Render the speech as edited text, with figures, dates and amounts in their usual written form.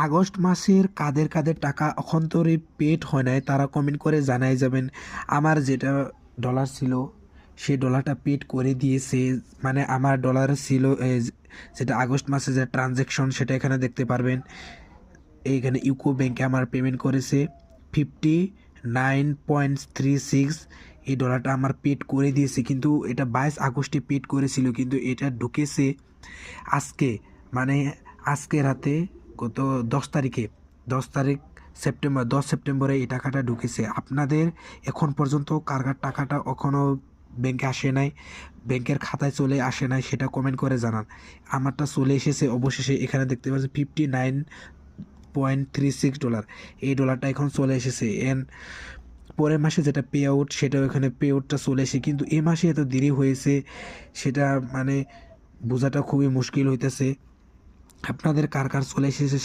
August মাসের কাদের কাদের টাকা অখন্তরে paid হয় নাই তারা কমেন্ট করে জানাই যাবেন। আমার যেটা ডলার ছিল সেই ডলারটা পেড করে দিয়েছে, মানে আমার ডলার ছিল যেটা আগস্ট মাসে যে ট্রানজ্যাকশন সেটা এখানে দেখতে পারবেন। এইখানে ইউকো ব্যাংকে আমার পেমেন্ট করেছে 59.36। এই ডলারটা আমার পেড করে দিয়েছে, কিন্তু এটা 22 আগস্টে পেড করেছিল, কিন্তু এটা ঢুকেছে আজকে, মানে আজকে রাতে, গত 10 তারিখে, 10 তারিখ সেপ্টেম্বর, 10 সেপ্টেম্বরে এই টাকাটা ঢুকেছে। আপনাদের এখন পর্যন্ত কার কার টাকাটা এখনও ব্যাংকে আসে নাই, ব্যাংকের খাতায় চলে আসে নাই, সেটা কমেন্ট করে জানান। আমারটা চলে এসেছে অবশেষে, এখানে দেখতে পাচ্ছি $59.36। এই ডলারটা এখন চলে এসেছে। পরের মাসে যেটা পে আউট সেটাও এখানে পে আউটটা চলে এসে, কিন্তু এই মাসে এত দেরি হয়েছে সেটা মানে বোঝাটা খুবই মুশকিল হইতেছে। আপনাদের কার কার চলে এসেছে